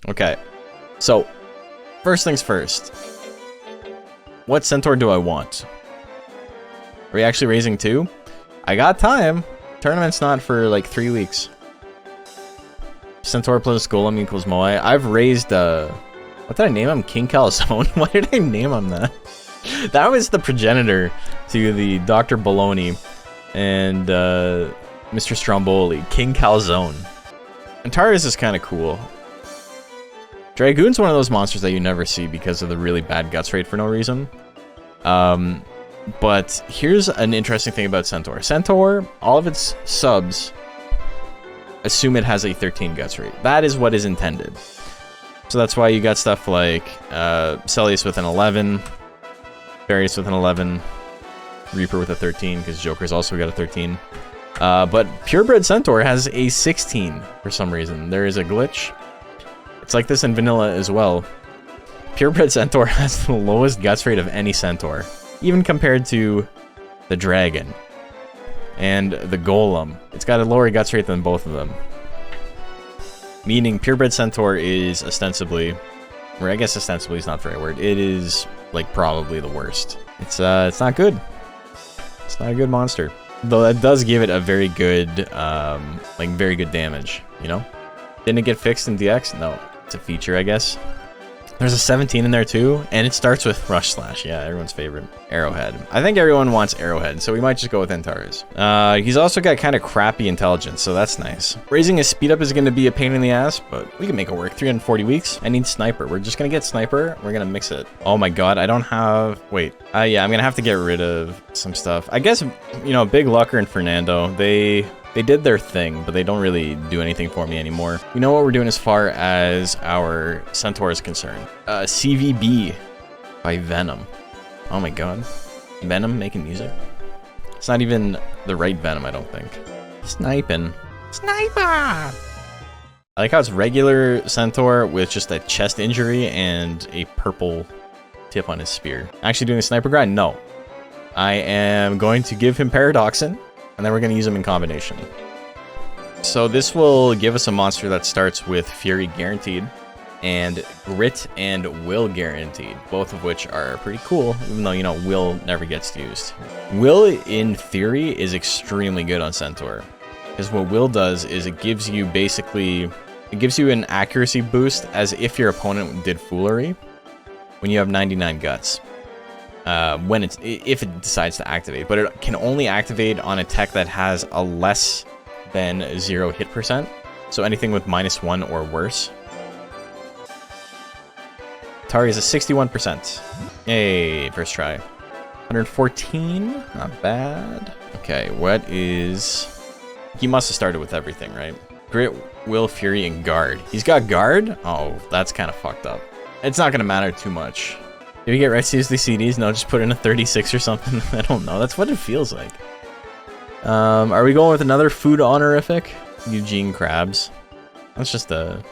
Okay, so first things first. What Centaur do I want? Are we actually raising 2? I got time. Tournament's not for like 3 weeks. Centaur plus Golem equals Moai. I've raised, what did I name him? King Calzone? Why did I name him that? That was the progenitor to the Dr. Baloney and Mr. Stromboli. King Calzone. Antares is kind of cool. Dragoon's one of those monsters that you never see because of the really bad guts rate for no reason. But here's an interesting thing about Centaur. Centaur, all of its subs assume it has a 13 guts rate. That is what is intended. So that's why you got stuff like Celius with an 11, Varius with an 11, Reaper with a 13, because Joker's also got a 13. But Purebred Centaur has a 16 for some reason. There is a glitch. It's like this in vanilla as well. Purebred Centaur has the lowest guts rate of any Centaur, even compared to the Dragon and the Golem. It's got a lower guts rate than both of them. Meaning Purebred Centaur is ostensibly, or I guess ostensibly is not the right word, it is like probably the worst. It's not good. It's not a good monster. Though that does give it a very good, like very good damage, you know? Didn't it get fixed in DX? No, it's a feature, I guess. There's a 17 in there too, and it starts with Rush Slash. Yeah, everyone's favorite. Arrowhead. I think everyone wants Arrowhead, so we might just go with Antares. He's also got kind of crappy intelligence, so that's nice. Raising his speed up is going to be a pain in the ass, but we can make it work. 340 weeks. I need Sniper. We're just going to get Sniper. We're going to mix it. Oh my god, I don't have... Wait. Yeah, I'm going to have to get rid of some stuff. I guess, you know, Big Lucker and Fernando, They did their thing, but they don't really do anything for me anymore. You know what we're doing as far as our Centaur is concerned? CVB by Venom. Oh my god. Venom making music? It's not even the right Venom, I don't think. Sniping. Sniper! I like how it's regular Centaur with just a chest injury and a purple tip on his spear. Actually doing a sniper grind? No. I am going to give him Paradoxin, and then we're going to use them in combination. So this will give us a monster that starts with Fury guaranteed, and Grit and Will guaranteed, both of which are pretty cool, even though, you know, Will never gets used. Will, in theory, is extremely good on Centaur, because what Will does is it gives you basically, it gives you an accuracy boost as if your opponent did Foolery when you have 99 guts. If it decides to activate, but it can only activate on a tech that has a less than 0 hit percent, so anything with -1 or worse. Tari is a 61%. Yay, first try. 114, not bad. Okay, what is... He must have started with everything, right? Grit, Will, Fury, and Guard. He's got Guard? Oh, that's kind of fucked up. It's not gonna matter too much. Did we get Red Seriously CDs? No, just put in a 36 or something. I don't know. That's what it feels like. Are we going with another food honorific? Eugene Krabs. That's just a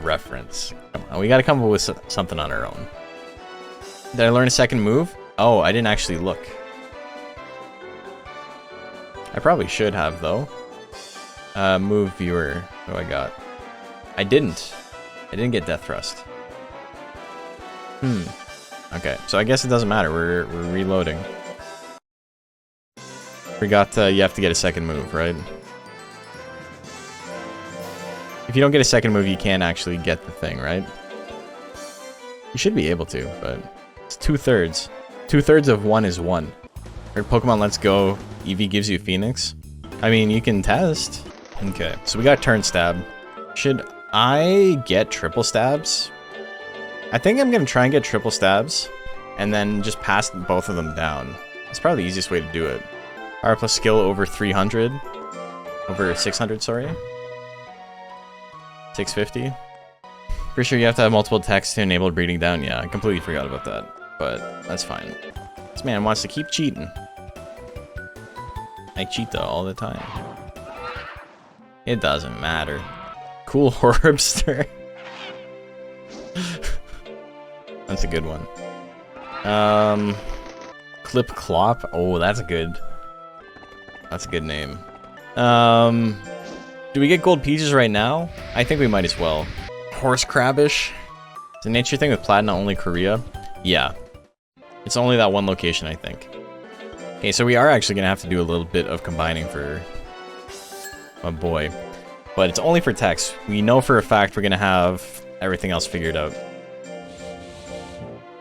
reference. Come on, we gotta come up with something on our own. Did I learn a second move? Oh, I didn't actually look. I probably should have, though. Move viewer. What do I got? I didn't get Death Thrust. Okay, so I guess it doesn't matter. We're reloading. We got, you have to get a second move, right? If you don't get a second move, you can't actually get the thing, right? You should be able to, but it's 2/3. 2/3 of 1 is 1. Or Pokemon Let's Go, Eevee gives you Phoenix. I mean, you can test. Okay, so we got Turn Stab. Should I get Triple Stabs? I think I'm going to try and get Triple Stabs, and then just pass both of them down. It's probably the easiest way to do it. Power plus skill over 300. Over 600, sorry. 650. Pretty sure you have to have multiple attacks to enable breeding down. Yeah, I completely forgot about that. But that's fine. This man wants to keep cheating. I cheat though all the time. It doesn't matter. Cool Orbster. That's a good one. Clip Clop. Oh, that's a good name. Do we get gold peaches right now? I think we might as well. Horse crabbish. Is the nature thing with Platinum only Korea? Yeah. It's only that one location, I think. Okay, so we are actually going to have to do a little bit of combining for my boy. But it's only for text. We know for a fact we're going to have everything else figured out.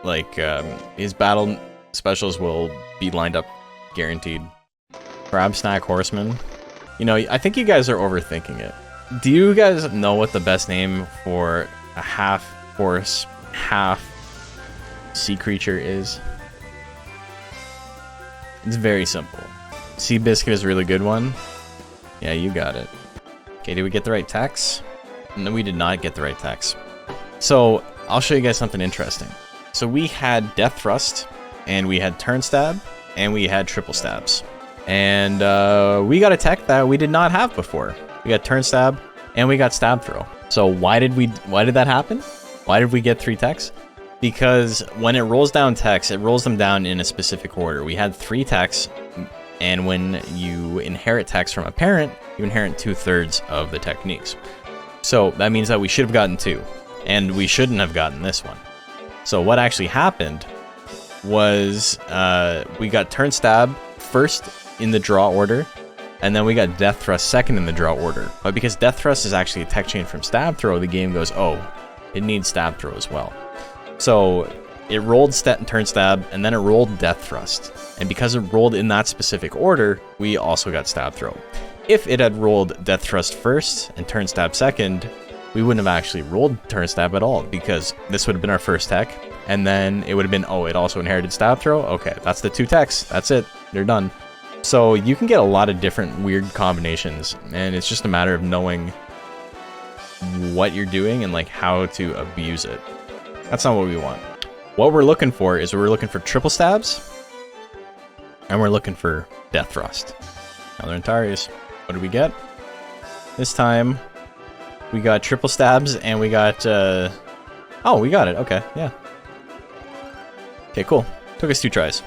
Like, his battle specials will be lined up guaranteed. Crab Snack Horseman. You know, I think you guys are overthinking it. Do you guys know what the best name for a half horse, half sea creature is? It's very simple. Seabiscuit is a really good one. Yeah, you got it. Okay, did we get the right text? No, we did not get the right text. So, I'll show you guys something interesting. So we had Death Thrust, and we had Turn Stab, and we had Triple Stabs. And we got a tech that we did not have before. We got Turn Stab, and we got Stab Throw. So why did that happen? Why did we get 3 techs? Because when it rolls down techs, it rolls them down in a specific order. We had 3 techs, and when you inherit techs from a parent, you inherit 2/3 of the techniques. So that means that we should have gotten 2, and we shouldn't have gotten this one. So what actually happened was we got Turn Stab first in the draw order, and then we got Death Thrust second in the draw order. But because Death Thrust is actually a tech chain from Stab Throw, the game goes, oh, it needs Stab Throw as well. So it rolled Turn Stab, and then it rolled Death Thrust. And because it rolled in that specific order, we also got Stab Throw. If it had rolled Death Thrust first and Turn Stab second, we wouldn't have actually rolled Turn Stab at all, because this would have been our first tech, and then it would have been, oh, it also inherited Stab Throw? Okay, that's the 2 techs. That's it. They're done. So you can get a lot of different weird combinations, and it's just a matter of knowing what you're doing and like how to abuse it. That's not what we want. What we're looking for is we're looking for Triple Stabs, and we're looking for Death Thrust. Another Antarius. What did we get? This time, we got Triple Stabs, and we got, oh, we got it. Okay, yeah. Okay, cool. Took us 2 tries.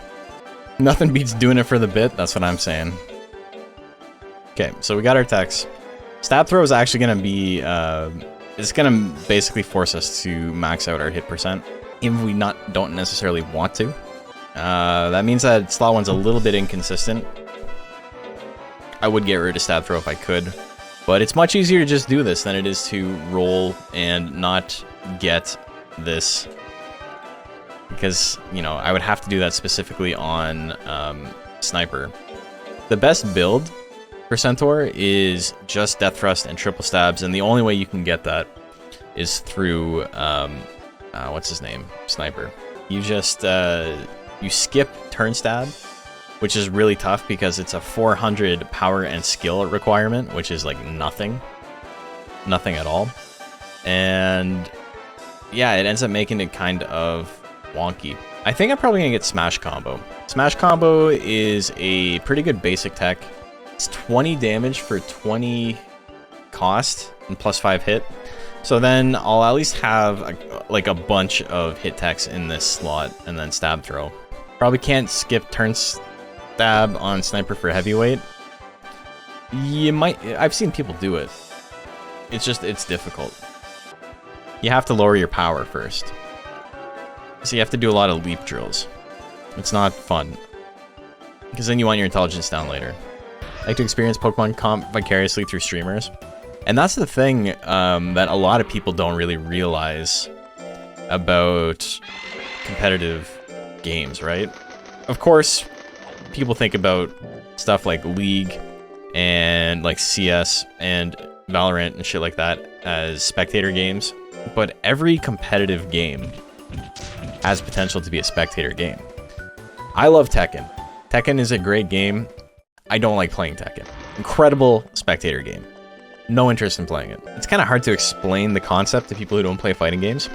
Nothing beats doing it for the bit, that's what I'm saying. Okay, so we got our techs. Stab Throw is actually going to be, it's going to basically force us to max out our hit percent, even if we don't necessarily want to. That means that slot 1's a little bit inconsistent. I would get rid of Stab Throw if I could, but it's much easier to just do this than it is to roll and not get this. Because, you know, I would have to do that specifically on Sniper. The best build for Centaur is just Death Thrust and Triple Stabs, and the only way you can get that is through, what's his name? Sniper. You just, you skip Turn Stab, which is really tough because it's a 400 power and skill requirement, which is like nothing. Nothing at all. And yeah, it ends up making it kind of wonky. I think I'm probably gonna get Smash Combo. Smash Combo is a pretty good basic tech. It's 20 damage for 20 cost and +5 hit. So then I'll at least have a bunch of hit techs in this slot, and then Stab Throw. Probably can't skip Turn Stab on Sniper for Heavyweight. You might. I've seen people do it. It's just, it's difficult. You have to lower your power first. So you have to do a lot of leap drills. It's not fun. Because then you want your intelligence down later. I like to experience Pokemon comp vicariously through streamers. And that's the thing that a lot of people don't really realize about competitive games, right? Of course, people think about stuff like League and like CS and Valorant and shit like that as spectator games. But every competitive game has potential to be a spectator game. I love Tekken. Tekken is a great game. I don't like playing Tekken. Incredible spectator game. No interest in playing it. It's kind of hard to explain the concept to people who don't play fighting games.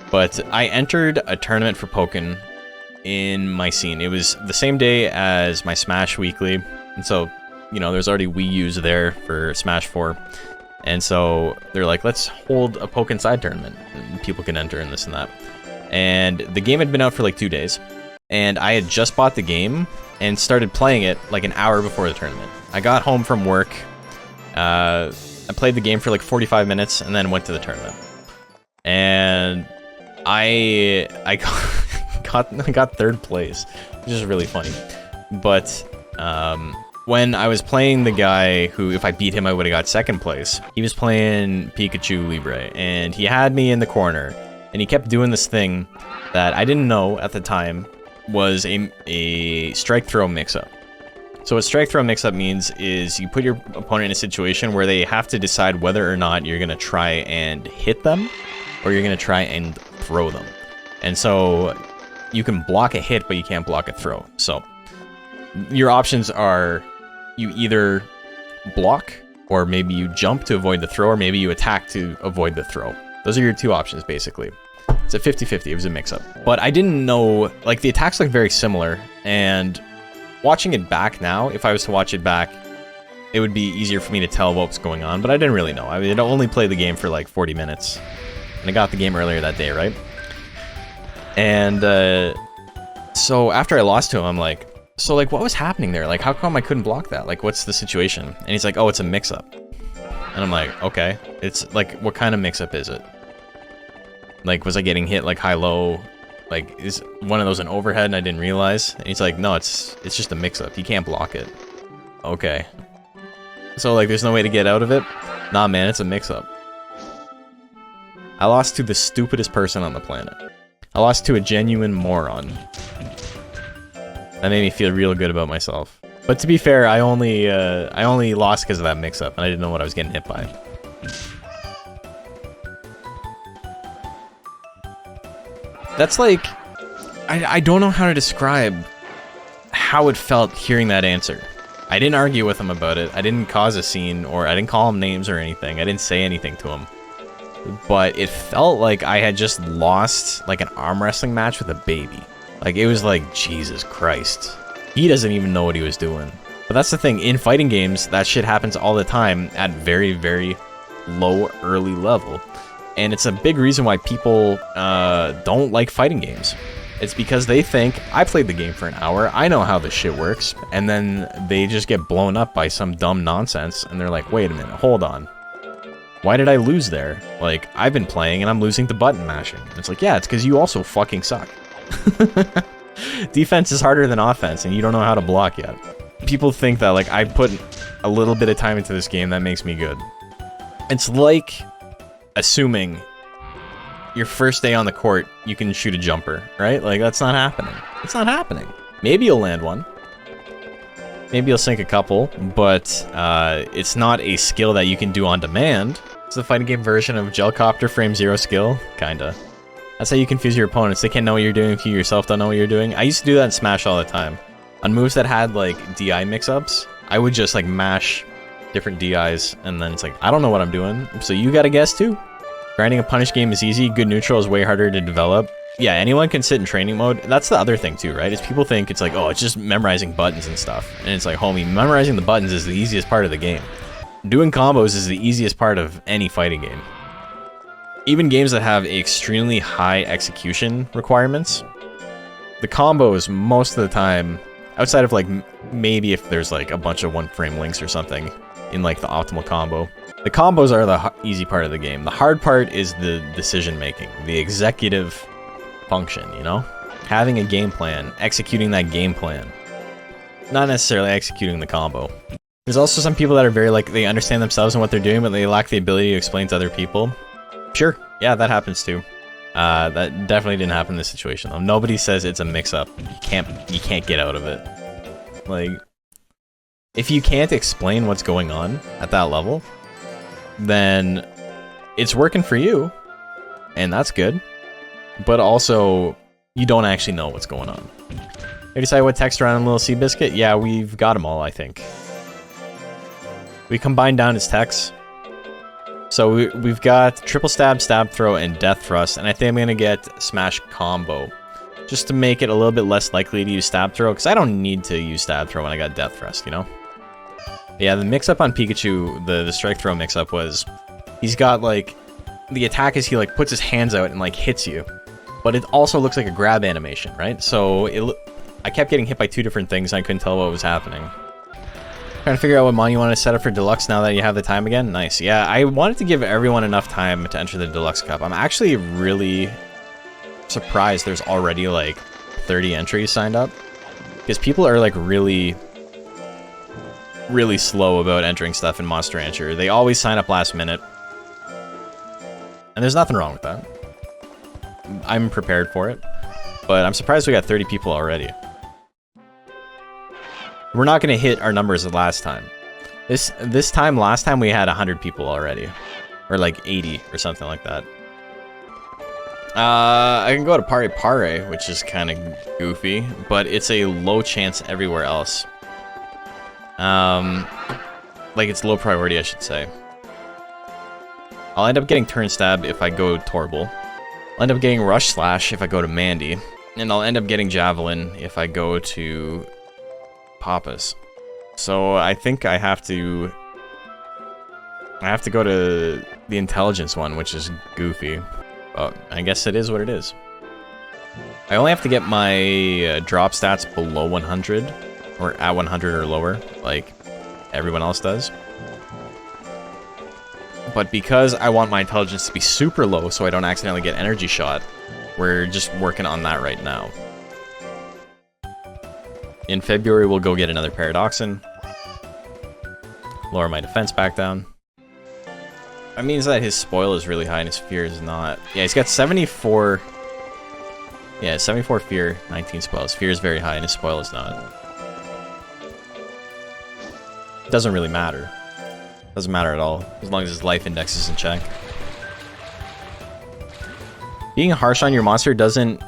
But I entered a tournament for Pokken in my scene. It was the same day as my Smash Weekly. And so, you know, there's already Wii U's there for Smash 4. And so they're like, let's hold a Pokken side tournament. And people can enter and this and that. And the game had been out for like 2 days. And I had just bought the game and started playing it like an hour before the tournament. I got home from work, I played the game for like 45 minutes and then went to the tournament. And I got third place, which is really funny. But when I was playing the guy who, if I beat him, I would have got second place, he was playing Pikachu Libre, and he had me in the corner, and he kept doing this thing that I didn't know at the time was a strike throw mix-up. So what strike throw mix-up means is you put your opponent in a situation where they have to decide whether or not you're going to try and hit them or you're going to try and throw them. And so you can block a hit, but you can't block a throw. So your options are you either block, or maybe you jump to avoid the throw, or maybe you attack to avoid the throw. Those are your two options, basically. It's a 50-50, it was a mix-up. But I didn't know, like, the attacks look very similar, and watching it back now, if I was to watch it back, it would be easier for me to tell what was going on, but I didn't really know. I mean, I only played the game for like 40 minutes, and I got the game earlier that day, right? And so after I lost to him, I'm like, so like, what was happening there? Like, how come I couldn't block that? Like, what's the situation? And he's like, oh, it's a mix-up. And I'm like, okay. It's like, what kind of mix-up is it? Like, was I getting hit like high-low? Like, is one of those an overhead and I didn't realize? And he's like, no, it's just a mix-up. You can't block it. Okay. So like, there's no way to get out of it? Nah, man, it's a mix-up. I lost to the stupidest person on the planet. I lost to a genuine moron. That made me feel real good about myself. But to be fair, I only lost because of that mix-up, and I didn't know what I was getting hit by. That's like, I don't know how to describe how it felt hearing that answer. I didn't argue with him about it. I didn't cause a scene, or I didn't call him names or anything. I didn't say anything to him. But it felt like I had just lost like an arm wrestling match with a baby. Like, it was like, Jesus Christ. He doesn't even know what he was doing. But that's the thing, in fighting games, that shit happens all the time at very, very low, early level. And it's a big reason why people don't like fighting games. It's because they think, I played the game for an hour, I know how this shit works, and then they just get blown up by some dumb nonsense, and they're like, wait a minute, hold on. Why did I lose there? Like, I've been playing and I'm losing to button mashing. It's like, yeah, it's because you also fucking suck. Defense is harder than offense, and you don't know how to block yet. People think that, like, I put a little bit of time into this game, that makes me good. It's like assuming your first day on the court, you can shoot a jumper, right? Like, that's not happening. It's not happening. Maybe you'll land one. Maybe you'll sink a couple, but it's not a skill that you can do on demand. It's the fighting game version of Gelcopter Frame Zero skill, kinda. That's how you confuse your opponents. They can't know what you're doing if you yourself don't know what you're doing. I used to do that in Smash all the time. On moves that had, like, DI mix-ups, I would just, like, mash different DIs, and then it's like, I don't know what I'm doing, so you gotta guess too. Grinding a punish game is easy, good neutral is way harder to develop. Yeah, anyone can sit in training mode. That's the other thing too, right? Is people think it's like, oh, it's just memorizing buttons and stuff. And it's like, homie, memorizing the buttons is the easiest part of the game. Doing combos is the easiest part of any fighting game. Even games that have extremely high execution requirements, the combos most of the time, outside of like maybe if there's like a bunch of one-frame links or something in like the optimal combo, the combos are the easy part of the game. The hard part is the decision-making, the executive function, you know? Having a game plan, executing that game plan. Not necessarily executing the combo. There's also some people that are very like, they understand themselves and what they're doing, but they lack the ability to explain to other people. Sure, yeah, that happens too. That definitely didn't happen in this situation though. Nobody says it's a mix-up. You can't get out of it. Like, if you can't explain what's going on at that level, then it's working for you, and that's good. But also, you don't actually know what's going on. Have you decided what text are on Little Seabiscuit? Yeah, we've got them all, I think. We combined down his techs. So we've got triple stab, stab throw, and death thrust, and I think I'm gonna get smash combo, just to make it a little bit less likely to use stab throw, because I don't need to use stab throw when I got death thrust, you know? Yeah, the mix-up on Pikachu, the strike throw mix-up was, he's got like, the attack is he like puts his hands out and like hits you, but it also looks like a grab animation, right? So I kept getting hit by two different things and I couldn't tell what was happening. Trying to figure out what mon you want to set up for Deluxe now that you have the time again. Nice. Yeah, I wanted to give everyone enough time to enter the Deluxe Cup. I'm actually really surprised there's already like 30 entries signed up. Because people are like really slow about entering stuff in Monster Rancher. They always sign up last minute. And there's nothing wrong with that. I'm prepared for it. But I'm surprised we got 30 people already. We're not going to hit our numbers of last time. Last time we had 100 people already. Or like 80 or something like that. I can go to Pare Pare, which is kind of goofy, but it's a low chance everywhere else. Like it's low priority, I should say. I'll end up getting Turn Stab if I go Torble. I'll end up getting Rush Slash if I go to Mandy. And I'll end up getting Javelin if I go to Papas. So I think I have to go to the Intelligence one, which is goofy. But I guess it is what it is. I only have to get my drop stats below 100, or at 100 or lower, like everyone else does. But because I want my intelligence to be super low so I don't accidentally get energy shot, we're just working on that right now. In February, we'll go get another Paradoxin. Lower my defense back down. That means that his spoil is really high and his fear is not. Yeah, he's got 74. Yeah, 74 fear, 19 spoil. His fear is very high and his spoil is not. It doesn't really matter. Doesn't matter at all, as long as his life index is in check. Being harsh on your monster doesn't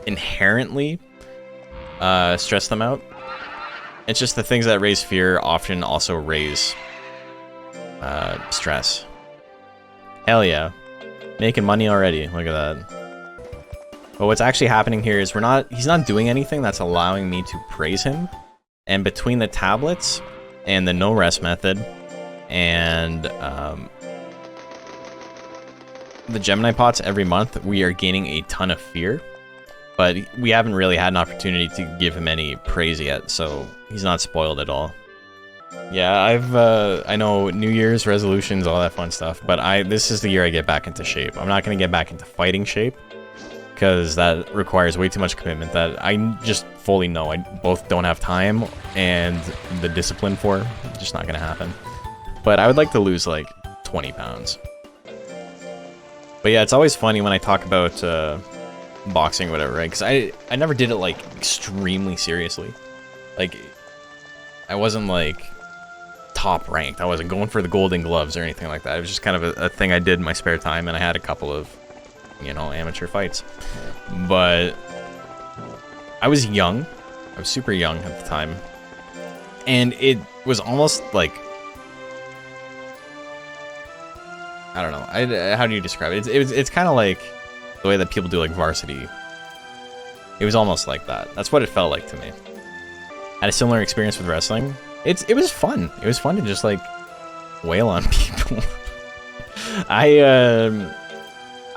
inherently stress them out. It's just the things that raise fear often also raise stress. Hell yeah. Making money already. Look at that. But what's actually happening here is he's not doing anything that's allowing me to praise him. And between the tablets and the no rest method and the Gemini pots every month, we are gaining a ton of fear. But we haven't really had an opportunity to give him any praise yet, so he's not spoiled at all. Yeah, I know New Year's resolutions, all that fun stuff, but this is the year I get back into shape. I'm not going to get back into fighting shape, because that requires way too much commitment that I just fully know I both don't have time and the discipline for. It's just not going to happen. But I would like to lose like 20 pounds. But yeah, it's always funny when I talk about boxing or whatever, right? Because I never did it like extremely seriously. Like, I wasn't like top ranked. I wasn't going for the golden gloves or anything like that. It was just kind of a thing I did in my spare time, and I had a couple of, you know, amateur fights. But I was young. I was super young at the time. And it was almost like, I don't know. How do you describe it? It's kind of like the way that people do like varsity. It was almost like that. That's what it felt like to me. Had a similar experience with wrestling. It was fun. It was fun to just like wail on people. I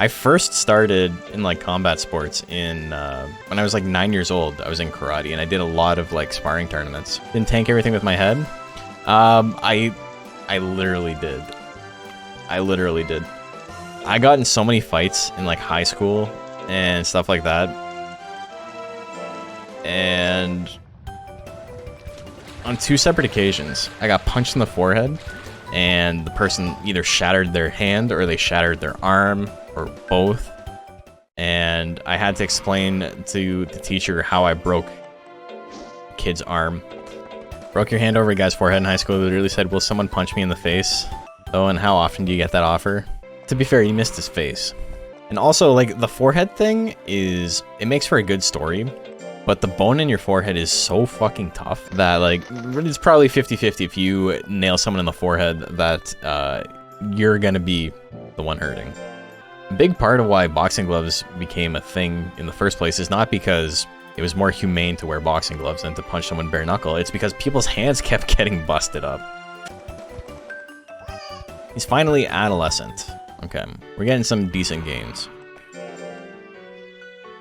first started in like combat sports in when I was like 9 years old. I was in karate and I did a lot of like sparring tournaments. Didn't tank everything with my head. I literally did. I literally did. I got in so many fights in like high school and stuff like that. And on 2 separate occasions, I got punched in the forehead and the person either shattered their hand or they shattered their arm or both. And I had to explain to the teacher how I broke a kid's arm. Broke your hand over a guy's forehead in high school. They literally said, will someone punch me in the face? Oh, and how often do you get that offer? To be fair, he missed his face. And also, like, the forehead thing it makes for a good story, but the bone in your forehead is so fucking tough that, like, it's probably 50-50 if you nail someone in the forehead that you're gonna be the one hurting. A big part of why boxing gloves became a thing in the first place is not because it was more humane to wear boxing gloves than to punch someone bare knuckle. It's because people's hands kept getting busted up. He's finally adolescent. Okay, we're getting some decent gains.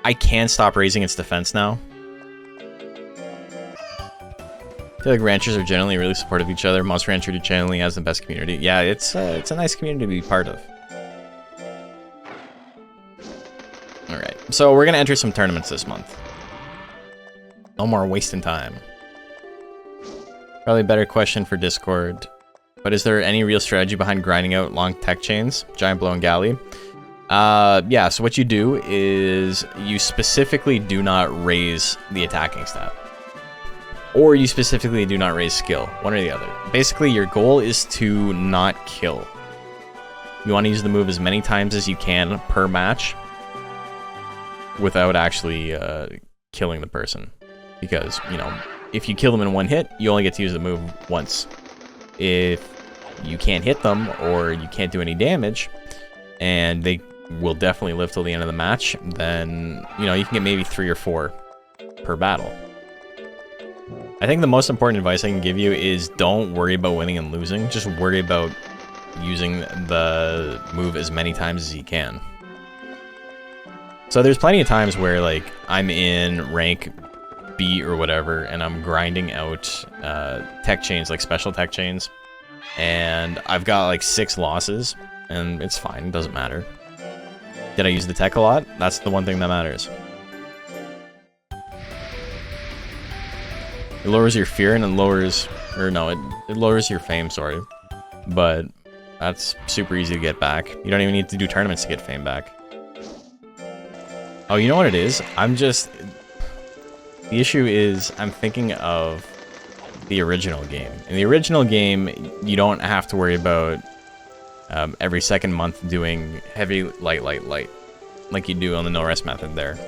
I can stop raising its defense now. I feel like ranchers are generally really supportive of each other. Monster Rancher generally has the best community. Yeah, it's a nice community to be part of. Alright, so we're gonna enter some tournaments this month. No more wasting time. Probably a better question for Discord. But is there any real strategy behind grinding out long tech chains? Giant Blow and Galley? Yeah, so what you do is you specifically do not raise the attacking stat. Or you specifically do not raise skill. One or the other. Basically, your goal is to not kill. You want to use the move as many times as you can per match without actually killing the person. Because, you know, if you kill them in one hit, you only get to use the move once. If you can't hit them or you can't do any damage, and they will definitely live till the end of the match, then, you know, you can get maybe 3 or 4 per battle. I think the most important advice I can give you is don't worry about winning and losing. Just worry about using the move as many times as you can. So there's plenty of times where, like, I'm in rank B or whatever, and I'm grinding out tech chains, like special tech chains, and I've got like 6 losses, and it's fine, it doesn't matter. Did I use the tech a lot? That's the one thing that matters. It lowers your fear and it lowers, or no, it lowers your fame, sorry. But that's super easy to get back. You don't even need to do tournaments to get fame back. Oh, you know what it is? The issue is I'm thinking of the original game. In the original game, you don't have to worry about every second month doing heavy, light, like you do on the no rest method there.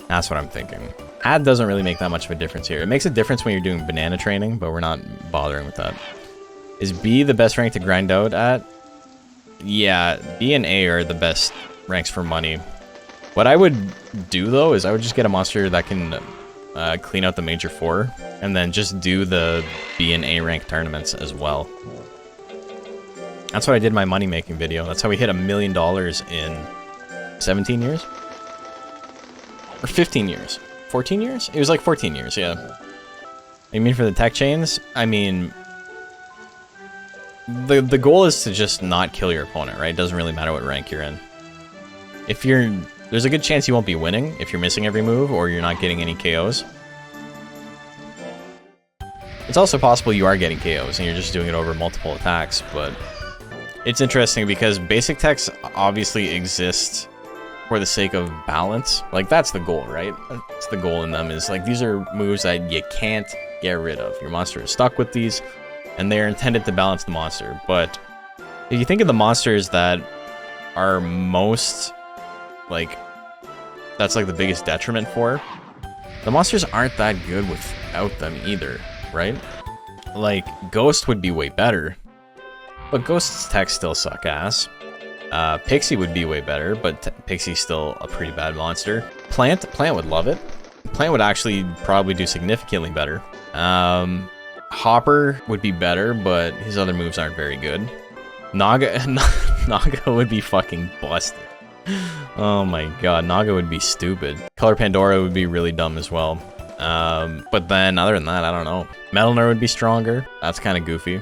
That's what I'm thinking. Add doesn't really make that much of a difference here. It makes a difference when you're doing banana training, but we're not bothering with that. Is B the best rank to grind out at? Yeah, B and A are the best ranks for money. What I would do, though, is I would just get a monster that can clean out the Major 4, and then just do the B and A rank tournaments as well. That's what I did in my money-making video. That's how we hit $1 million in 17 years? Or 15 years? 14 years? It was like 14 years, yeah. You mean for the tech chains? I mean, the goal is to just not kill your opponent, right? It doesn't really matter what rank you're in. If you're... There's a good chance you won't be winning if you're missing every move or you're not getting any KOs. It's also possible you are getting KOs and you're just doing it over multiple attacks, but it's interesting because basic techs obviously exist for the sake of balance. Like, that's the goal, right? That's the goal in them, is like, these are moves that you can't get rid of. Your monster is stuck with these, and they're intended to balance the monster. But if you think of the monsters that are most, like, that's like the biggest detriment for, the monsters aren't that good without them either, right? Like, Ghost would be way better, but Ghost's techs still suck ass. Pixie would be way better, but Pixie's still a pretty bad monster. Plant would love it. Plant would actually probably do significantly better. Hopper would be better, but his other moves aren't very good. Naga would be fucking busted. Oh my god, Naga would be stupid. Color Pandora would be really dumb as well. But then, other than that, I don't know. Metalner would be stronger. That's kind of goofy.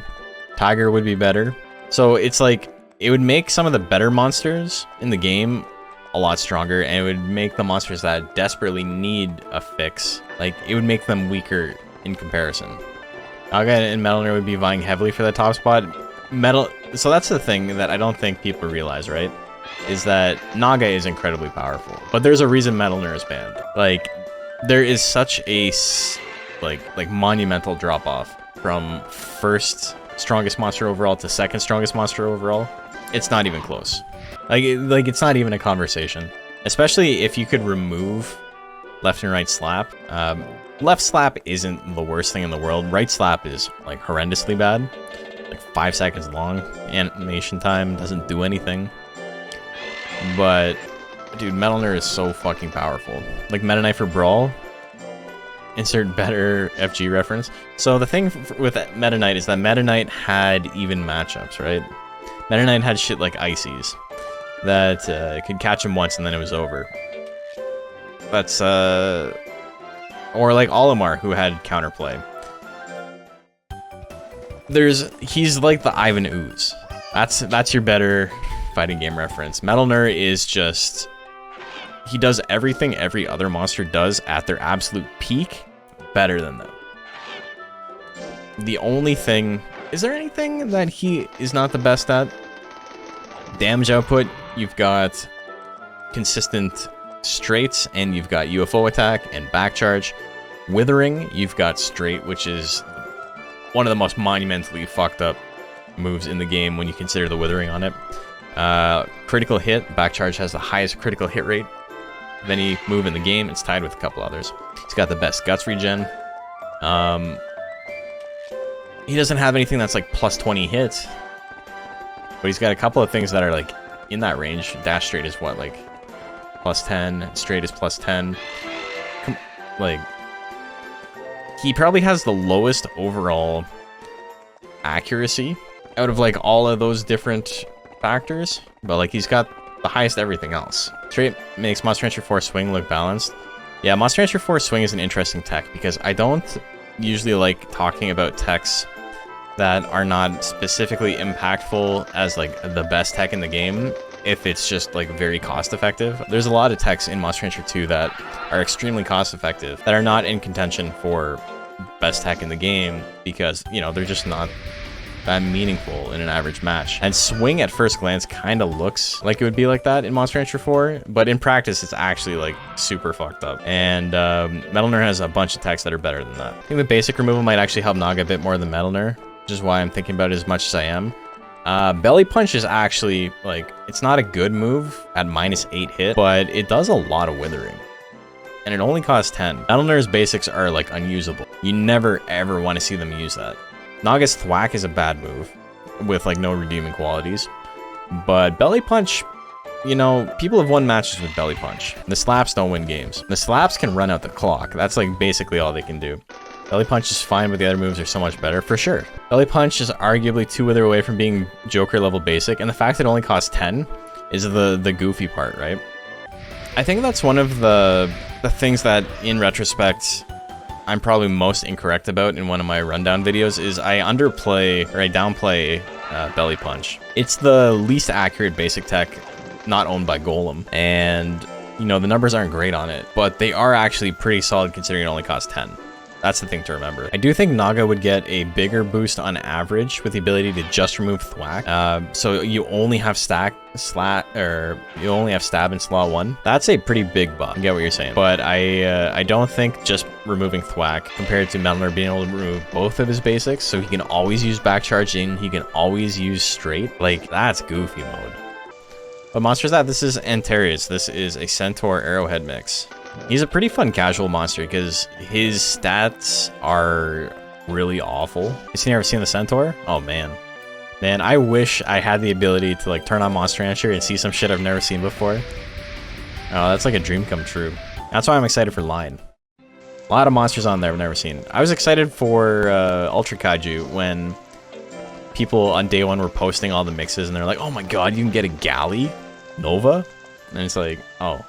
Tiger would be better. So it's like, it would make some of the better monsters in the game a lot stronger, and it would make the monsters that desperately need a fix, like, it would make them weaker in comparison. Naga and Metalner would be vying heavily for the top spot. So that's the thing that I don't think people realize, right? Is that Naga is incredibly powerful, but there's a reason Metalner is banned. Like, there is such a like monumental drop-off from first strongest monster overall to second strongest monster overall. It's not even close. Like it's not even a conversation. Especially if you could remove left and right slap. Left slap isn't the worst thing in the world. Right slap is like horrendously bad. Like 5 seconds long. Animation time doesn't do anything. But dude, Metalner is so fucking powerful. Like Meta Knight for Brawl. Insert better FG reference. So the thing with Meta Knight is that Meta Knight had even matchups, right? Meta Knight had shit like Ices that could catch him once and then it was over. That's Or like Olimar, who had counterplay. He's like the Ivan Ooze. That's your better fighting game reference. Metalner is just, he does everything every other monster does at their absolute peak, better than them. The only thing, is there anything that he is not the best at? Damage output, you've got consistent straights, and you've got UFO attack and back charge. Withering, you've got straight, which is one of the most monumentally fucked up moves in the game when you consider the withering on it. Critical hit, back charge has the highest critical hit rate of any move in the game. It's tied with a couple others. He's got the best guts regen. He doesn't have anything that's like plus 20 hits, but he's got a couple of things that are like in that range. Dash straight is what, like plus 10, straight is plus 10. Like, he probably has the lowest overall accuracy out of like all of those different factors, but like he's got the highest everything else. Straight makes Monster Rancher 4 swing look balanced. Yeah, Monster Rancher 4 swing is an interesting tech because I don't usually like talking about techs that are not specifically impactful as like the best tech in the game if it's just like very cost effective. There's a lot of techs in Monster Rancher 2 that are extremely cost effective that are not in contention for best tech in the game because, you know, they're just not that meaningful in an average match. And swing at first glance kind of looks like it would be like that in Monster Rancher 4, but in practice it's actually like super fucked up. And Metalner has a bunch of techs that are better than that. I think the basic removal might actually help Naga a bit more than Metalner, which is why I'm thinking about it as much as I am. Belly Punch is actually, like, it's not a good move at -8 hit, but it does a lot of withering. And it only costs 10. Metalner's basics are, like, unusable. You never, ever want to see them use that. Naga's Thwack is a bad move, with, like, no redeeming qualities. But Belly Punch, you know, people have won matches with Belly Punch. The slaps don't win games. The slaps can run out the clock. That's, like, basically all they can do. Belly Punch is fine, but the other moves are so much better, for sure. Belly Punch is arguably 2 wither away from being Joker level basic, and the fact that it only costs 10 is the goofy part, right? I think that's one of the things that, in retrospect, I'm probably most incorrect about in one of my rundown videos is I underplay, or I downplay Belly Punch. It's the least accurate basic tech not owned by Golem, and, you know, the numbers aren't great on it, but they are actually pretty solid considering it only costs 10. That's the thing to remember. I do think Naga would get a bigger boost on average with the ability to just remove Thwack. So you only have you only have Stab and Slaw 1. That's a pretty big buff. I get what you're saying. But I don't think just removing Thwack compared to Metalner being able to remove both of his basics, so he can always use back charge in, he can always use straight. Like, that's goofy mode. What monster is that? This is Antarius. This is a Centaur Arrowhead mix. He's a pretty fun casual monster because his stats are really awful. Have you ever seen the Centaur? Oh man. Man, I wish I had the ability to like turn on Monster Rancher and see some shit I've never seen before. Oh, that's like a dream come true. That's why I'm excited for Lion. A lot of monsters on there I've never seen. I was excited for Ultra Kaiju when people on day one were posting all the mixes and they're like, oh my god, you can get a Galley Nova? And it's like, oh.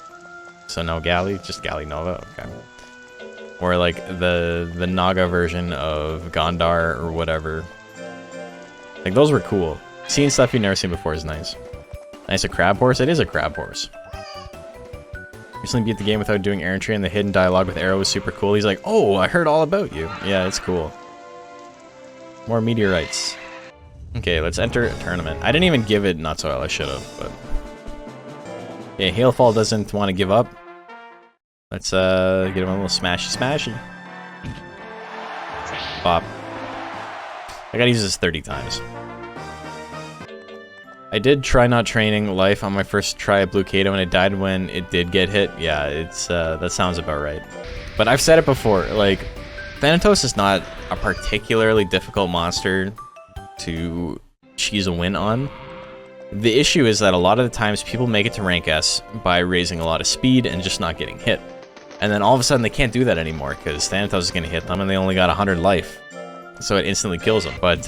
So no Galley, just Galley Nova, okay. Or like the Naga version of Gondar or whatever. Like those were cool. Seeing stuff you've never seen before is nice. Nice, a crab horse? It is a crab horse. Recently beat the game without doing errantry and the hidden dialogue with Arrow was super cool. He's like, oh, I heard all about you. Yeah, it's cool. More meteorites. Okay, let's enter a tournament. I didn't even give it Nuts Oil, I should have, but... yeah, Hailfall doesn't want to give up. Let's get him a little smashy. Pop. I gotta use this 30 times. I did try not training life on my first try at Blue Kato and it died when it did get hit. Yeah, it's that sounds about right. But I've said it before, like, Thanatos is not a particularly difficult monster to cheese a win on. The issue is that a lot of the times people make it to rank S by raising a lot of speed and just not getting hit. And then all of a sudden they can't do that anymore because Thanatos is going to hit them and they only got 100 life. So it instantly kills them. But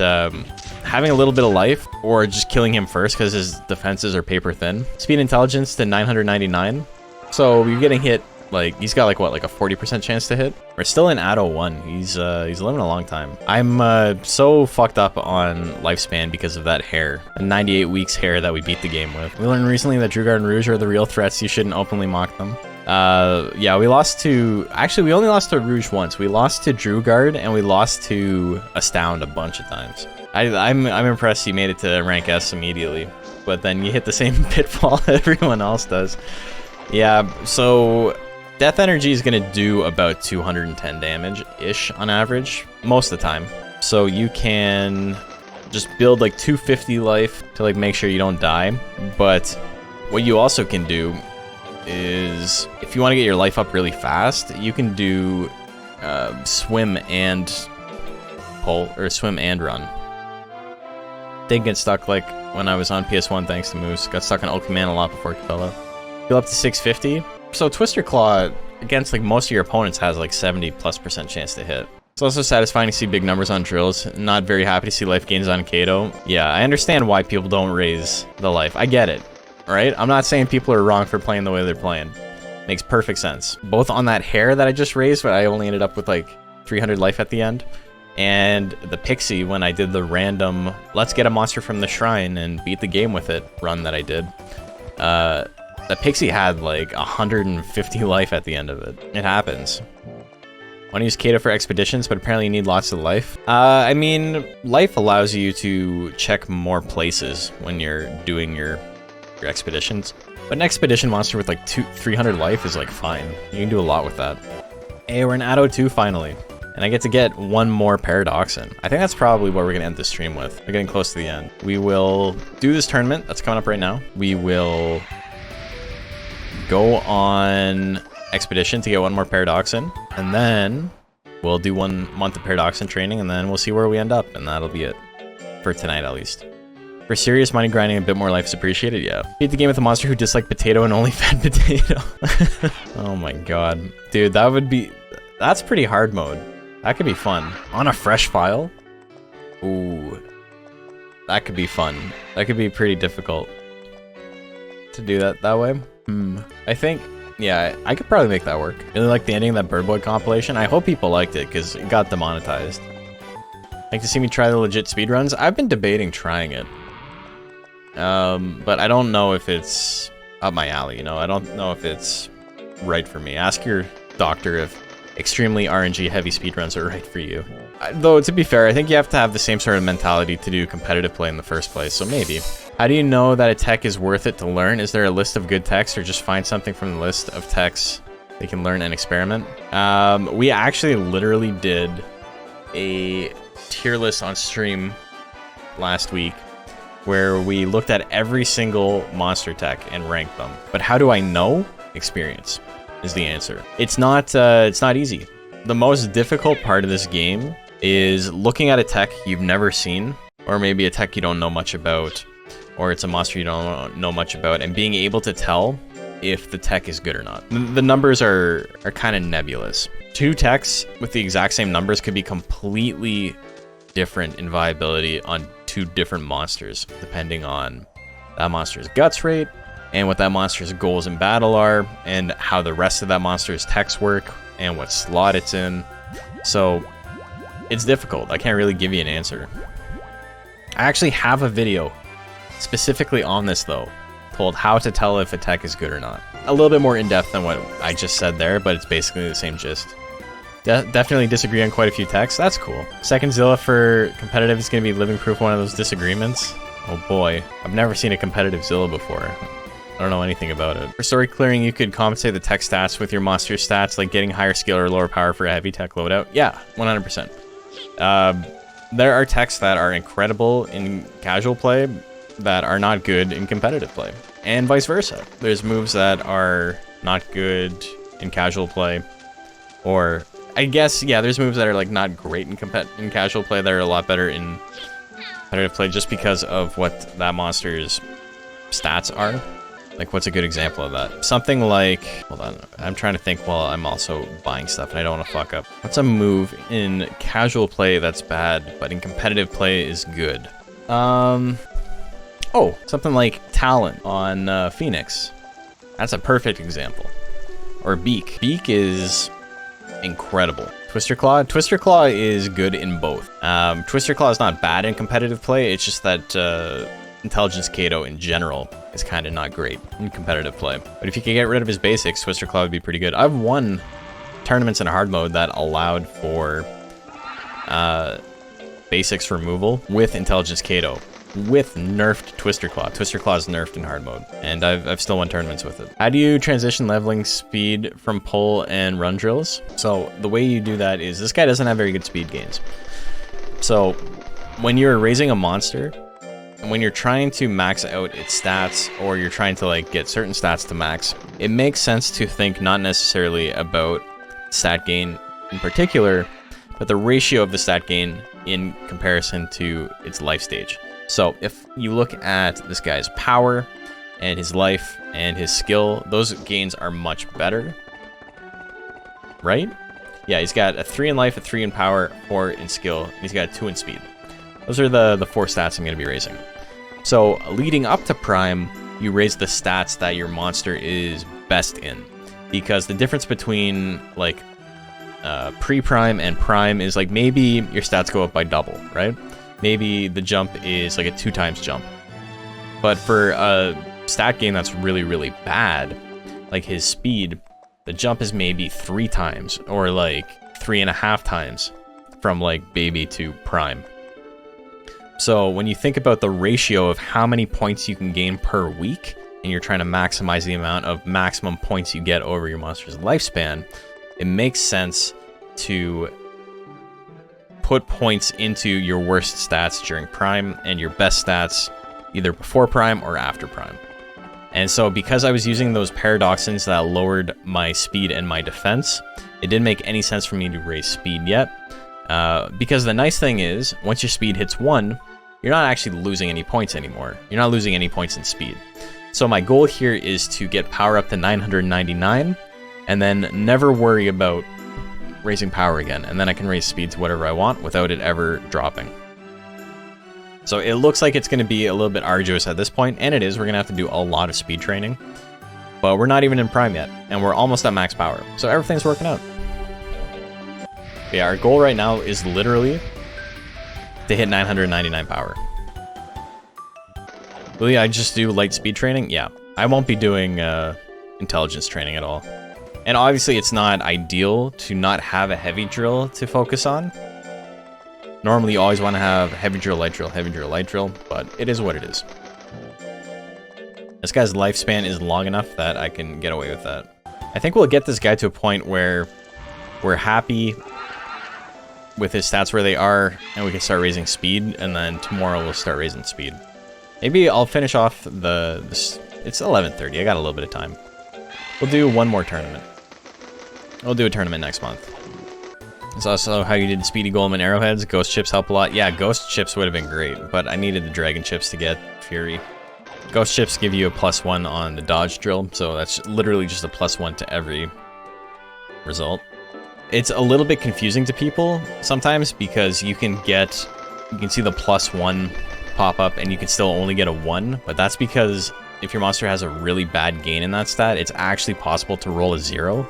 having a little bit of life or just killing him first because his defenses are paper thin. Speed intelligence to 999. So you're getting hit Like, he's got like what, like a 40% chance to hit? We're still in Addo 1. He's living a long time. I'm so fucked up on lifespan because of that hair. A 98 weeks hair that we beat the game with. We learned recently that Druguard and Rouge are the real threats. You shouldn't openly mock them. Yeah, we lost to... Actually, we only lost to Rouge once. We lost to Druguard, and we lost to Astound a bunch of times. I'm impressed you made it to rank S immediately. But then you hit the same pitfall everyone else does. Yeah, so... Death Energy is going to do about 210 damage-ish on average, most of the time. So you can just build like 250 life to like make sure you don't die. But what you also can do is, if you want to get your life up really fast, you can do swim and pull, or swim and run. Didn't get stuck like when I was on PS1 thanks to Moose. Got stuck on Ultraman a lot before Capella. Heal up to 650. So Twister Claw against like most of your opponents has like 70+% chance to hit. It's also satisfying to see big numbers on drills. Not very happy to see life gains on Kato. Yeah, I understand why people don't raise the life. I get it, right? I'm not saying people are wrong for playing the way they're playing. Makes perfect sense. Both on that hair that I just raised, but I only ended up with like 300 life at the end, and the Pixie when I did the random let's get a monster from the shrine and beat the game with it run that I did. The Pixie had like 150 life at the end of it. It happens. Want to use Kato for expeditions, but apparently you need lots of life. I mean, life allows you to check more places when you're doing your expeditions. But an expedition monster with like 300 life is like fine. You can do a lot with that. Hey, we're in Addo 2 finally. And I get to get one more Paradoxin. I think that's probably what we're going to end the stream with. We're getting close to the end. We will do this tournament that's coming up right now. We will go on expedition to get one more Paradoxin, and then we'll do 1 month of Paradoxin training, and then we'll see where we end up, and that'll be it. For tonight, at least. For serious money grinding, a bit more life is appreciated, yeah. Beat the game with a monster who disliked potato and only fed potato. Oh my god. Dude, that would be... That's pretty hard mode. That could be fun. On a fresh file? Ooh. That could be fun. That could be pretty difficult to do that way. I think, yeah, I could probably make that work. Really like the ending of that Bird Boy compilation. I hope people liked it, because it got demonetized. Like to see me try the legit speedruns? I've been debating trying it. But I don't know if it's up my alley, you know? I don't know if it's right for me. Ask your doctor if extremely RNG heavy speedruns are right for you. Though, to be fair, I think you have to have the same sort of mentality to do competitive play in the first place, so maybe. How do you know that a tech is worth it to learn? Is there a list of good techs, or just find something from the list of techs they can learn and experiment? We actually literally did a tier list on stream last week where we looked at every single monster tech and ranked them. But how do I know? Experience is the answer. It's not easy. The most difficult part of this game is looking at a tech you've never seen, or maybe a tech you don't know much about, or it's a monster you don't know much about, and being able to tell if the tech is good or not. The numbers are kind of nebulous. 2 techs with the exact same numbers could be completely different in viability on 2 different monsters, depending on that monster's guts rate, and what that monster's goals in battle are, and how the rest of that monster's techs work, and what slot it's in. So, it's difficult. I can't really give you an answer. I actually have a video specifically on this, though, told how to tell if a tech is good or not. A little bit more in-depth than what I just said there, but it's basically the same gist. Definitely disagree on quite a few techs. That's cool. Second Zilla for competitive is going to be living proof one of those disagreements. Oh boy. I've never seen a competitive Zilla before. I don't know anything about it. For story clearing, you could compensate the tech stats with your monster stats, like getting higher skill or lower power for a heavy tech loadout. Yeah, 100%. There are techs that are incredible in casual play that are not good in competitive play, and vice versa. There's moves that are not good in casual play, or I guess, yeah, there's moves that are like not great in casual play that are a lot better in competitive play just because of what that monster's stats are. Like, what's a good example of that? Something like, hold on, I'm trying to think while I'm also buying stuff and I don't want to fuck up. What's a move in casual play that's bad, but in competitive play is good? Oh, something like Talent on Phoenix. That's a perfect example. or Beak. Beak is incredible. Twister Claw? Twister Claw is good in both. Twister Claw is not bad in competitive play, it's just that Intelligence Kato in general is kind of not great in competitive play. But if you could get rid of his basics, Twister Claw would be pretty good. I've won tournaments in hard mode that allowed for basics removal with Intelligence Kato, with nerfed Twister Claw. Twister Claw is nerfed in hard mode, and I've still won tournaments with it. How do you transition leveling speed from pull and run drills? So the way you do that is, this guy doesn't have very good speed gains. So when you're raising a monster, and when you're trying to max out its stats, or you're trying to like get certain stats to max, it makes sense to think not necessarily about stat gain in particular, but the ratio of the stat gain in comparison to its life stage. So if you look at this guy's power and his life and his skill, those gains are much better, right? Yeah, he's got a 3 in life, a 3 in power, 4 in skill, and he's got a 2 in speed. Those are the 4 stats I'm going to be raising. So leading up to Prime, you raise the stats that your monster is best in, because the difference between like pre-Prime and Prime is like maybe your stats go up by double, right? Maybe the jump is like a 2 times jump. But for a stat gain that's really, really bad, like his speed, the jump is maybe 3 times or like 3.5 times from like baby to prime. So when you think about the ratio of how many points you can gain per week, and you're trying to maximize the amount of maximum points you get over your monster's lifespan, it makes sense to put points into your worst stats during Prime and your best stats either before Prime or after Prime. And so because I was using those paradoxins that lowered my speed and my defense, it didn't make any sense for me to raise speed yet. Because the nice thing is, once your speed hits 1, you're not actually losing any points anymore. You're not losing any points in speed. So my goal here is to get power up to 999, and then never worry about raising power again, and then I can raise speed to whatever I want without it ever dropping. So it looks like it's going to be a little bit arduous at this point, and it is. We're going to have to do a lot of speed training, but we're not even in Prime yet, and we're almost at max power, so everything's working out. Yeah, our goal right now is literally to hit 999 power. Will I just do light speed training? Yeah, I won't be doing intelligence training at all. And obviously it's not ideal to not have a heavy drill to focus on. Normally you always want to have heavy drill, light drill, heavy drill, light drill, but it is what it is. This guy's lifespan is long enough that I can get away with that. I think we'll get this guy to a point where we're happy with his stats where they are, and we can start raising speed, and then tomorrow we'll start raising speed. Maybe I'll finish off it's 11:30, I got a little bit of time. We'll do one more tournament. We'll do a tournament next month. It's also how you did Speedy Golem and Arrowheads. Ghost Chips help a lot. Yeah, Ghost Chips would have been great, but I needed the Dragon Chips to get Fury. Ghost Chips give you a +1 on the dodge drill, so that's literally just a +1 to every result. It's a little bit confusing to people sometimes because you can see the +1 pop up and you can still only get a 1, but that's because if your monster has a really bad gain in that stat, it's actually possible to roll a 0,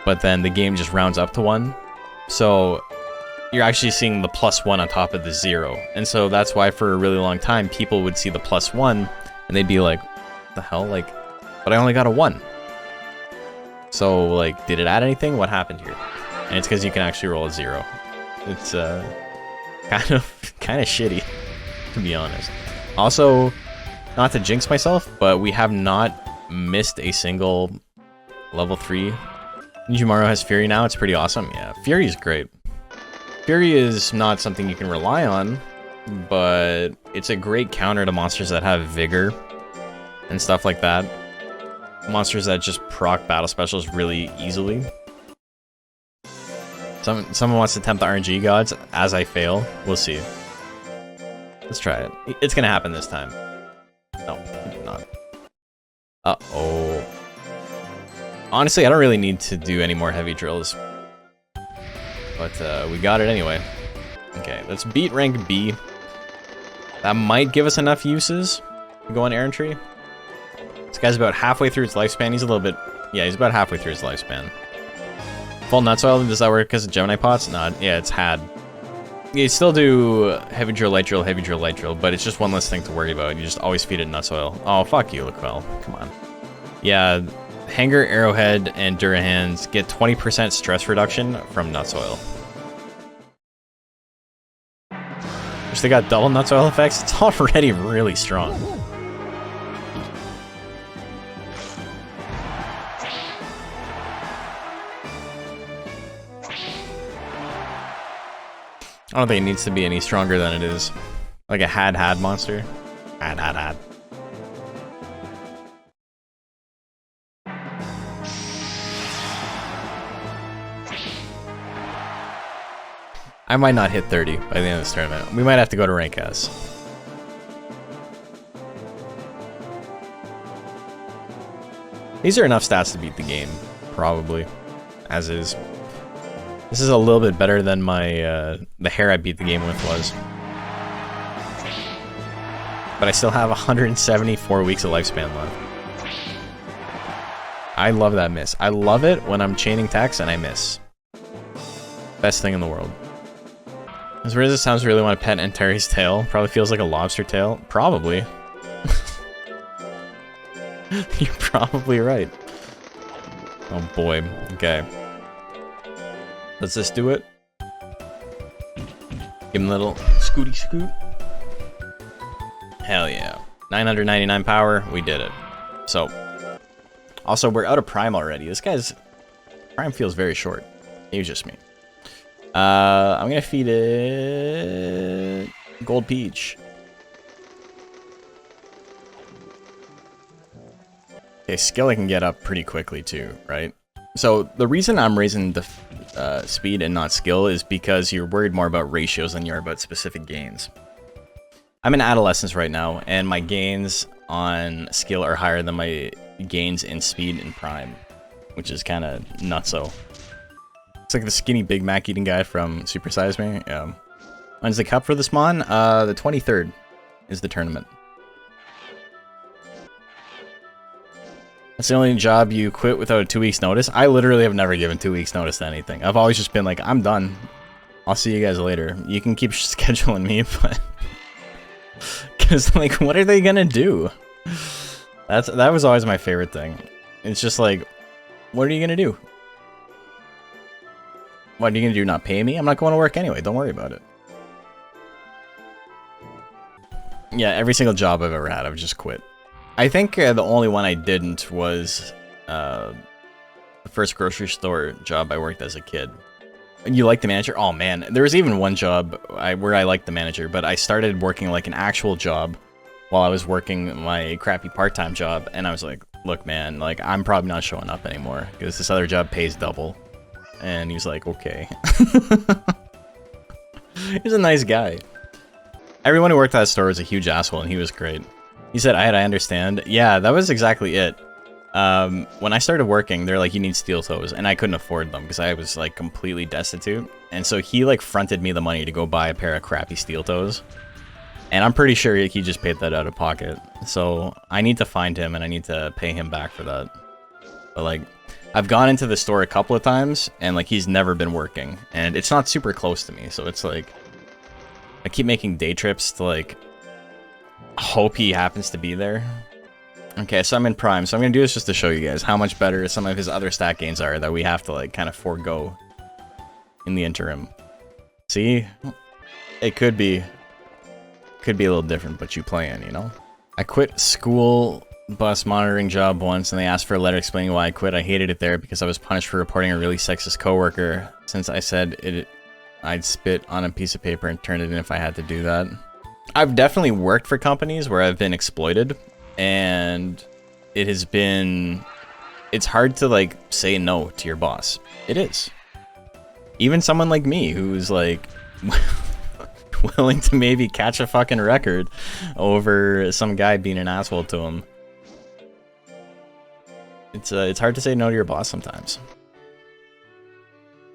but then the game just rounds up to 1. So you're actually seeing the +1 on top of the 0. And so that's why for a really long time, people would see the +1 and they'd be like, what the hell? Like, but I only got a 1. So like, did it add anything? What happened here? And it's because you can actually roll a 0. It's kind of shitty, to be honest. Also, not to jinx myself, but we have not missed a single level 3. Nijimaru has Fury now. It's pretty awesome. Yeah, Fury is great. Fury is not something you can rely on, but it's a great counter to monsters that have Vigor and stuff like that. Monsters that just proc battle specials really easily. Someone wants to tempt the RNG gods as I fail. We'll see. Let's try it. It's gonna happen this time. No, not. Uh-oh. Honestly, I don't really need to do any more heavy drills. But we got it anyway. Okay, let's beat rank B. That might give us enough uses to go on errantry. This guy's about halfway through its lifespan. He's a little bit, Yeah, he's about halfway through his lifespan. Full nut soil, does that work because of Gemini pots? No, yeah, it's had. You still do heavy drill, light drill, but it's just one less thing to worry about. You just always feed it nut soil. Oh, fuck you, Laquel. Come on. Yeah, Hanger, Arrowhead, and Durahands get 20% stress reduction from nut soil. Which they got double nut soil effects. It's already really strong. I don't think it needs to be any stronger than it is. Like a had monster. Had. I might not hit 30 by the end of this tournament. We might have to go to rank S. These are enough stats to beat the game, probably, as is. This is a little bit better than my the hair I beat the game with was. But I still have 174 weeks of lifespan left. I love that miss. I love it when I'm chaining attacks and I miss. Best thing in the world. As weird as it sounds, I really want to pet Antares' tail. Probably feels like a lobster tail. Probably. You're probably right. Oh boy. Okay. Let's just do it. Give him a little scooty scoot. Hell yeah. 999 power. We did it. So. Also, we're out of Prime already. This guy's Prime feels very short. It was just me. I'm gonna feed it Gold Peach. Okay, skill I can get up pretty quickly too, right? So the reason I'm raising the speed and not skill is because you're worried more about ratios than you are about specific gains. I'm in adolescence right now, and my gains on skill are higher than my gains in speed and prime, which is kind of nutso. It's like the skinny Big Mac eating guy from Super Size Me. Yeah. When's the cup for this mon? The 23rd is the tournament. That's the only job you quit without a 2 weeks notice. I literally have never given 2 weeks notice to anything. I've always just been like, I'm done. I'll see you guys later. You can keep scheduling me, but because like, what are they gonna do? That was always my favorite thing. It's just like, what are you gonna do? What are you gonna do? Not pay me? I'm not going to work anyway. Don't worry about it. Yeah, every single job I've ever had, I've just quit. I think the only one I didn't was the first grocery store job I worked as a kid. You like the manager? Oh man, there was even one job where I liked the manager, but I started working like an actual job while I was working my crappy part-time job, and I was like, look man, like I'm probably not showing up anymore because this other job pays double. And he was like, okay. He was a nice guy. Everyone who worked at that store was a huge asshole, and he was great. He said, I understand. Yeah, that was exactly it. When I started working, they're like, you need steel toes, and I couldn't afford them because I was like completely destitute. And so he like fronted me the money to go buy a pair of crappy steel toes. And I'm pretty sure he just paid that out of pocket. So I need to find him and I need to pay him back for that. But like, I've gone into the store a couple of times and like he's never been working, and it's not super close to me. So it's like, I keep making day trips to like hope he happens to be there. Okay, so I'm in Prime, so I'm gonna do this just to show you guys how much better some of his other stat gains are that we have to like kind of forego in the interim. See, it could be a little different, but you plan, you know. I quit school bus monitoring job once, and they asked for a letter explaining why I quit. I hated it there because I was punished for reporting a really sexist coworker. Since I said I'd spit on a piece of paper and turn it in if I had to do that. I've definitely worked for companies where I've been exploited, and it's hard to like say no to your boss. It is. Even someone like me who's like willing to maybe catch a fucking record over some guy being an asshole to him. It's hard to say no to your boss sometimes.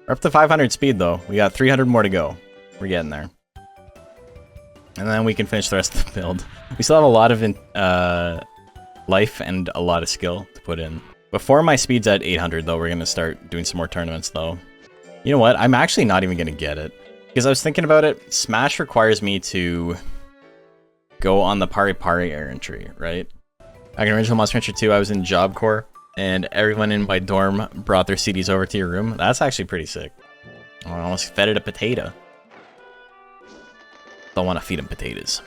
We're up to 500 speed though. We got 300 more to go. We're getting there. And then we can finish the rest of the build. We still have a lot of life and a lot of skill to put in. Before my speed's at 800, though, we're going to start doing some more tournaments, though. You know what? I'm actually not even going to get it. Because I was thinking about it, Smash requires me to go on the Pari Pari errantry, right? Back in original Monster Rancher 2, I was in Job Corps, and everyone in my dorm brought their CDs over to your room. That's actually pretty sick. I almost fed it a potato. Don't want to feed him potatoes.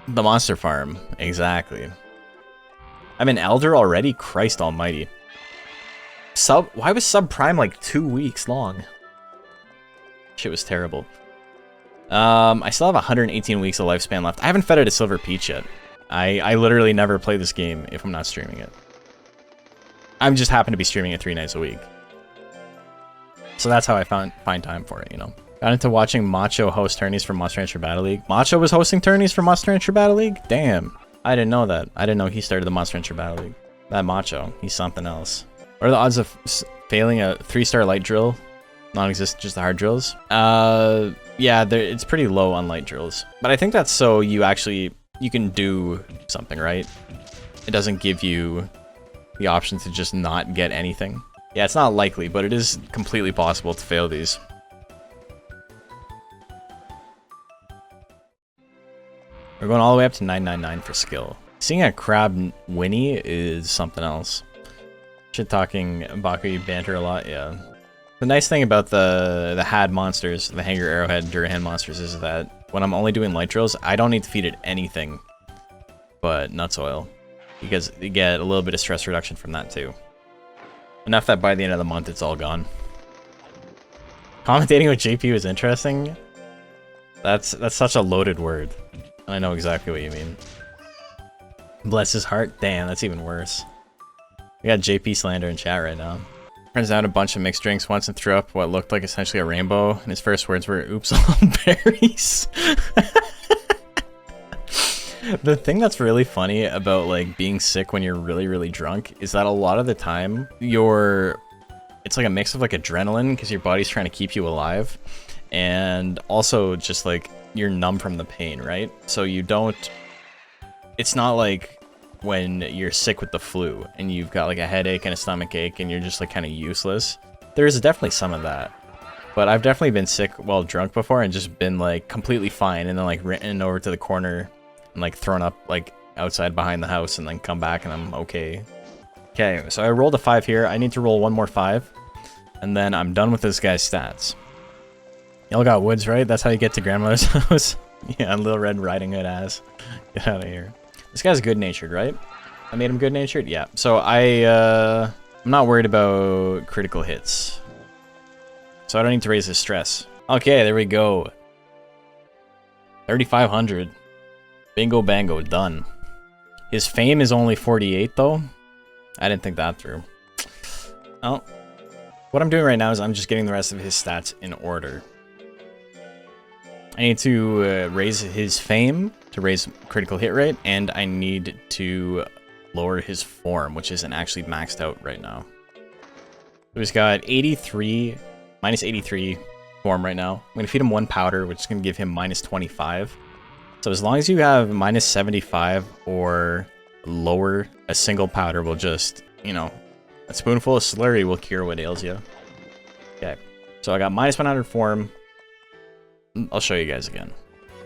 The Monster Farm, exactly. I'm an Elder already? Christ almighty. Why was Subprime like 2 weeks long? Shit was terrible. I still have 118 weeks of lifespan left. I haven't fed it a Silver Peach yet. I literally never play this game if I'm not streaming it. I'm just happen to be streaming it 3 nights a week. So that's how I find time for it, you know. Got into watching Macho host tourneys for Monster Rancher Battle League. Macho was hosting tourneys for Monster Rancher Battle League? Damn. I didn't know that. I didn't know he started the Monster Rancher Battle League. That Macho, he's something else. What are the odds of failing a 3-star light drill? Non-existent, just the hard drills? Yeah, it's pretty low on light drills. But I think that's so you can do something, right? It doesn't give you the option to just not get anything. Yeah, it's not likely, but it is completely possible to fail these. We're going all the way up to 999 for skill. Seeing a crab Winnie is something else. Shit-talking Baku, you banter a lot, yeah. The nice thing about the had monsters, the Hanger, Arrowhead, Durahan monsters, is that when I'm only doing light drills, I don't need to feed it anything but nuts oil. Because you get a little bit of stress reduction from that too. Enough that by the end of the month, it's all gone. Commentating with JP was interesting. That's such a loaded word. I know exactly what you mean. Bless his heart? Damn, that's even worse. We got JP slander in chat right now. Turns out a bunch of mixed drinks once and threw up what looked like essentially a rainbow, and his first words were, "Oops, all berries." The thing that's really funny about like being sick when you're really, really drunk is that a lot of the time it's like a mix of like adrenaline because your body's trying to keep you alive, and also just like you're numb from the pain, right? So it's not like when you're sick with the flu and you've got like a headache and a stomach ache and you're just like kind of useless. There's definitely some of that. But I've definitely been sick while drunk before and just been like completely fine and then like written over to the corner and like thrown up like outside behind the house and then come back and I'm okay. Okay, so I rolled a 5 here. I need to roll one more 5 and then I'm done with this guy's stats. Y'all got woods, right? That's how you get to grandmother's house? Yeah, Little Red Riding Hood ass. Get out of here. This guy's good-natured, right? I made him good-natured? Yeah. So I'm not worried about critical hits. So I don't need to raise his stress. Okay, there we go. 3,500. Bingo bango, done. His fame is only 48, though. I didn't think that through. Oh. What I'm doing right now is I'm just getting the rest of his stats in order. I need to raise his fame to raise critical hit rate, and I need to lower his form, which isn't actually maxed out right now. So he's got 83, minus 83 form right now. I'm going to feed him 1 powder, which is going to give him minus 25. So as long as you have minus 75 or lower, a single powder will just, you know, a spoonful of slurry will cure what ails you. Okay, so I got minus 100 form. I'll show you guys again.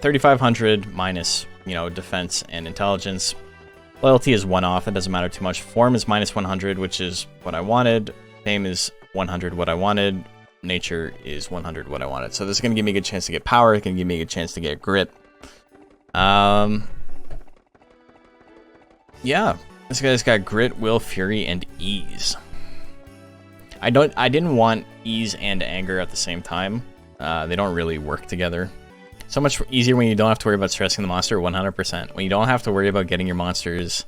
3,500 minus, you know, defense and intelligence. Loyalty is 1 off, it doesn't matter too much. Form is minus 100, which is what I wanted. Fame is 100, what I wanted. Nature is 100, what I wanted. So this is going to give me a good chance to get power. It's going to give me a good chance to get grit. Yeah, this guy's got grit, will, fury, and ease. I didn't want ease and anger at the same time. They don't really work together. So much easier when you don't have to worry about stressing the monster, 100%. When you don't have to worry about getting your monster's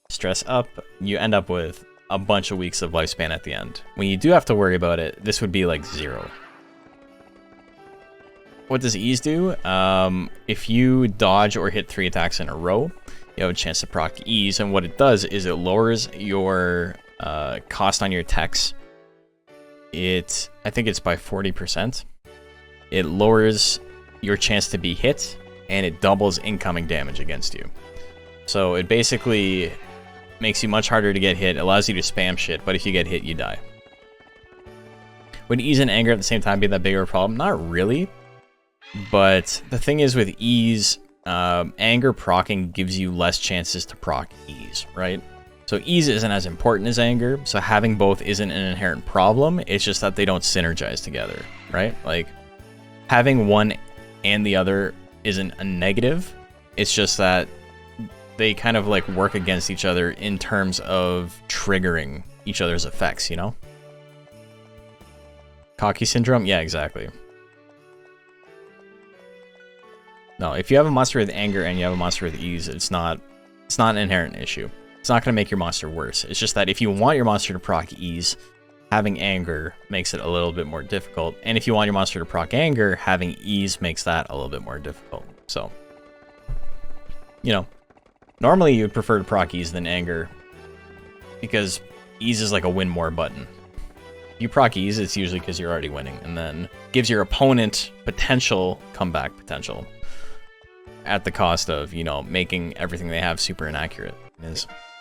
stress up, you end up with a bunch of weeks of lifespan at the end. When you do have to worry about it, this would be like 0. What does ease do? If you dodge or hit 3 attacks in a row, you have a chance to proc ease, and what it does is it lowers your cost on your attacks. I think it's by 40%. It lowers your chance to be hit, and it doubles incoming damage against you. So it basically makes you much harder to get hit, allows you to spam shit, but if you get hit, you die. Would ease and anger at the same time be that big of a problem? Not really. But the thing is with ease, anger proccing gives you less chances to proc ease, right? So ease isn't as important as anger, so having both isn't an inherent problem, it's just that they don't synergize together, right? Like, having one and the other isn't a negative, it's just that they kind of like work against each other in terms of triggering each other's effects, you know? Cocky syndrome? Yeah, exactly. No, if you have a monster with anger and you have a monster with ease, it's not an inherent issue. It's not going to make your monster worse. It's just that if you want your monster to proc ease, having anger makes it a little bit more difficult. And if you want your monster to proc anger, having ease makes that a little bit more difficult. So, you know, normally you would prefer to proc ease than anger because ease is like a win more button. If you proc ease, it's usually because you're already winning, and then gives your opponent potential comeback potential at the cost of, you know, making everything they have super inaccurate.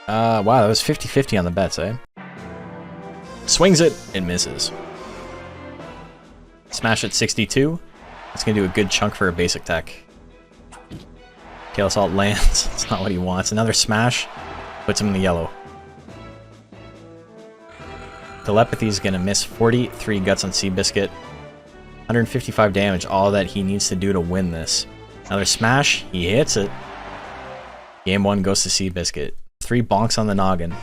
Wow, that was 50-50 on the bets, eh? Swings it, it misses. Smash at 62. That's gonna do a good chunk for a basic tech. Kale Assault lands. It's not what he wants. Another smash puts him in the yellow. Telepathy is gonna miss 43 guts on Seabiscuit. 155 damage, all that he needs to do to win this. Another smash, he hits it. Game 1 goes to Seabiscuit. 3 bonks on the noggin.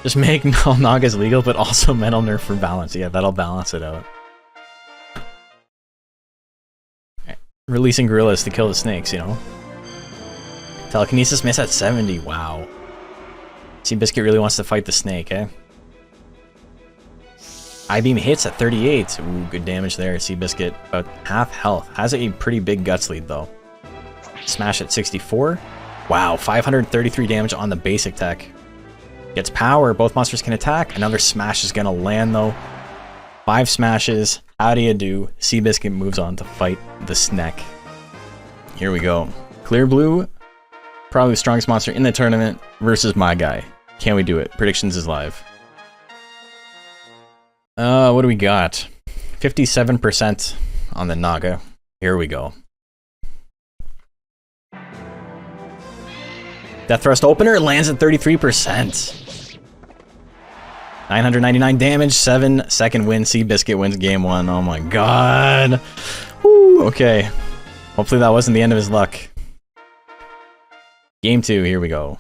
Just make all Nagas legal, but also Metal Nerf for balance. Yeah, that'll balance it out. Right. Releasing gorillas to kill the snakes, you know? Telekinesis miss at 70, wow. Seabiscuit really wants to fight the snake, eh? I-beam hits at 38. Ooh, good damage there. Seabiscuit about half health. Has a pretty big guts lead, though. Smash at 64. Wow, 533 damage on the basic tech. Gets power. Both monsters can attack. Another smash is going to land, though. 5 smashes. How do you do? Seabiscuit moves on to fight the snake. Here we go. Clear Blue, probably the strongest monster in the tournament, versus my guy. Can we do it? Predictions is live. What do we got? 57% on the Naga. Here we go. Death Thrust Opener lands at 33%. 999 damage, 7-second win. Seabiscuit wins game 1. Oh my god. Woo, okay. Hopefully that wasn't the end of his luck. Game 2, here we go.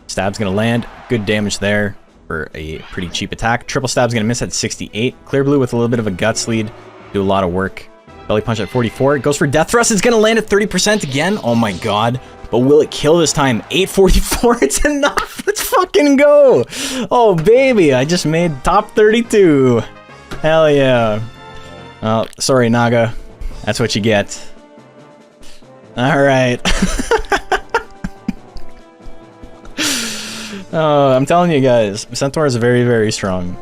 Stab's gonna land. Good damage there for a pretty cheap attack. Triple Stab's gonna miss at 68. Clear Blue with a little bit of a guts lead. Do a lot of work. Belly Punch at 44. It goes for Death Thrust. It's gonna land at 30% again. Oh my god. But will it kill this time? 844. It's enough. Let's fucking go. Oh baby, I just made top 32. Hell yeah. Oh, sorry Naga. That's what you get. Alright. Oh, I'm telling you guys, Centaur is very, very strong.